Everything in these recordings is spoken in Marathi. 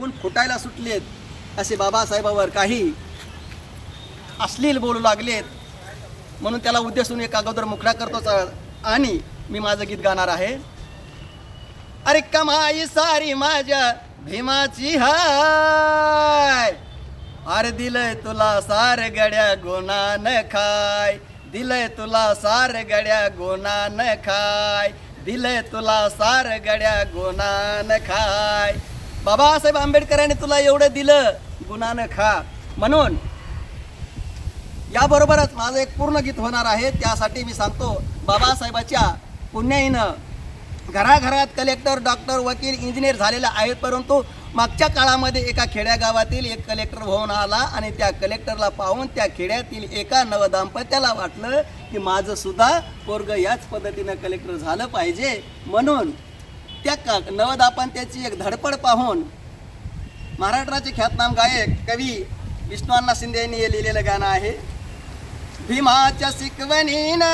तोंडून फुटायला सुटलेत असे बाबासाहेबावर काही अश्लील बोलू लागलेत. म्हणून त्याला उद्देशून एक अगोदर मुखडा करतोच आणि मी माझं गीत गाणार आहे. अरे कमाई सारी माझ्या भीमाची हाय, अरे दिलंय तुला सार गड्या गोनान खाय, दिलंय तुला सार गड्या गोनान खाय, दिलंय तुला सार गड्या गोनान खाय. बाबासाहेब आंबेडकरांनी तुला एवढं दिलं, गुणानं खा. म्हणून याबरोबरच माझं एक पूर्ण गीत होणार आहे. त्यासाठी मी सांगतो, बाबासाहेबाच्या पुण्याईनं घराघरात कलेक्टर, डॉक्टर, वकील, इंजिनियर झालेले आहेत. परंतु मागच्या काळामध्ये एका खेड्यागावातील एक कलेक्टर होऊन आला आणि त्या कलेक्टरला पाहून त्या खेड्यातील एका नवदाम्पत्याला वाटलं की माझं सुद्धा पोरग याच पद्धतीनं कलेक्टर झालं पाहिजे. म्हणून त्या नवदाम्पत्याची एक धडपड पाहून महाराष्ट्राचे ख्यातनाम गायक कवी विष्णू अण्णा शिंदे यांनी हे लिहिलेलं गाणं आहे. भीमाच्या शिकवणीनं,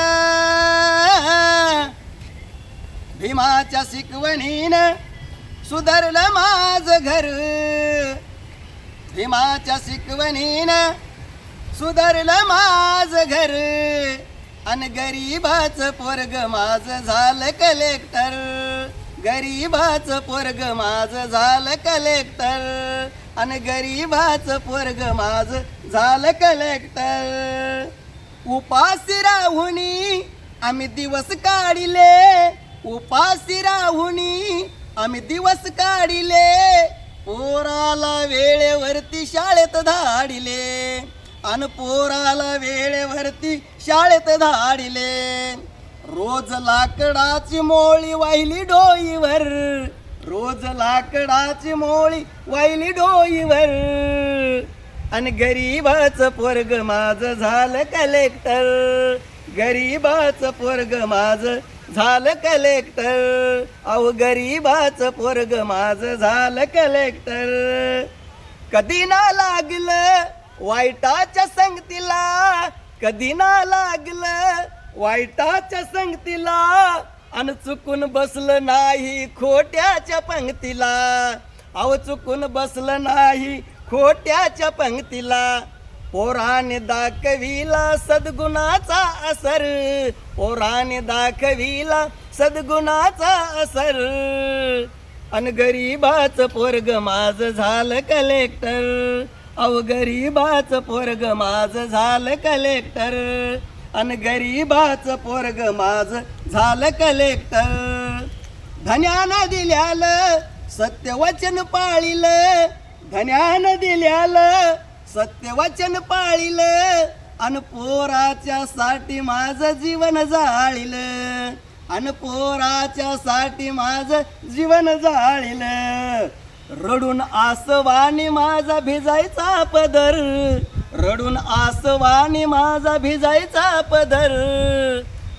भीमाच्या शिकवणीनं सुधारलं माझं घर, भीमाच्या शिकवणीनं सुधारलं माझं घर, आणि गरीबाचं पोरग माझं झालं कलेक्टर, गरीबाचं पोरग माझं झालं कलेक्टर, आणि गरीबाचं पोरग माझं झालं कलेक्टर. उपाशी राहुनी आम्ही दिवस काढिले, उपाशी राहुनी आम्ही दिवस काढिले, पोराला वेळेवरती शाळेत धाडिले, आणि पोराला वेळेवरती शाळेत धाडिले. रोज लाकडाची मोळी वाहिली डोईवर, रोज लाकडाची मोळी वाहिली डोईवर, आणि गरीबाचं पोरग माझं झालं कलेक्टर, गरीबाचं पोरग माझं झालं कलेक्टर, अहो गरीबाचं पोरग माझं झालं कलेक्टर. कधी ना लागलं वाईटाच्या संगतीला, कधी ना लागलं वाईटाच्या संगतीला, आणि चुकून बसलं नाही खोट्याच्या पंक्तीला, अहो चुकून बसलं नाही खोट्याच्या पंक्तीला. पोराने दाखविला सद्गुणाचा असर, पोराने दाखविला सद्गुणाचा असर, आणि गरीबाचं पोरग माझं झालं कलेक्टर, अहो गरीबाचं पोरग माझं झालं कलेक्टर, आणि गरीबाचं पोरग माझं झालं कलेक्टर. धन्यानं दिल्यालं सत्यवचन पाळिलं, धन्यानं दिल्यालं सत्यवचन पाळिलं, आणि पोराच्या साठी माझं जीवन जाळिलं, आणि पोराच्या साठी माझं जीवन जाळिलं. रडून आसवानी माझा भिजायचा पदर, रडून आसवानी माझा भिजायचा पदर,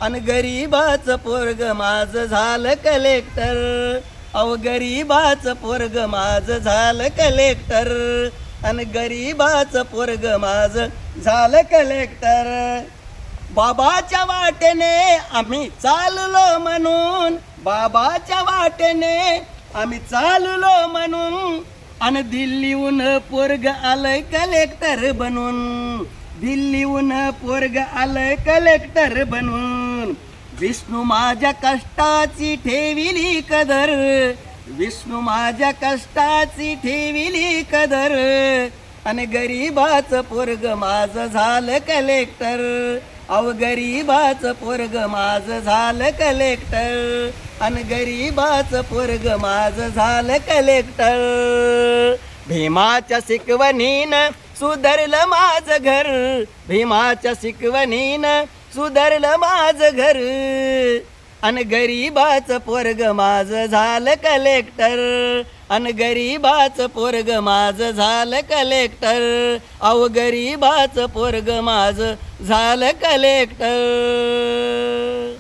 आणि गरीबाचं पोरग माझं झालं कलेक्टर, अहो गरीबाचं पोरग माझं झालं कलेक्टर, आणि गरीबाचं पोरग माझं झालं कलेक्टर. बाबाच्या वाटेने आम्ही चाललो म्हणून, बाबाच्या वाटेने आम्ही चाललो म्हणून, आणि दिल्लीहून पोरग आलंय कलेक्टर बनून, दिल्लीहून पोरग आलंय कलेक्टर बनून. विष्णू माझ्या कष्टाची ठेविली कदर, विष्णू माझ्या कष्टाची ठेविली कदर, आणि गरीबाचं पोरग माझं झालं कलेक्टर, अहो गरीबाचं पोरग माझं झालं कलेक्टर, आणि गरीबाचं पोरग माझं झालं कलेक्टर. भीमाच्या शिकवणीनं सुधारलं माझं घर, भीमाच्या शिकवणीनं सुधारलं माझं घर, आणि गरीबाचं पोरग माझं झालं कलेक्टर, आणि गरीबाचं पोरग माझं झालं कलेक्टर, अहो गरीबाचं पोरग माझं झालं कलेक्टर.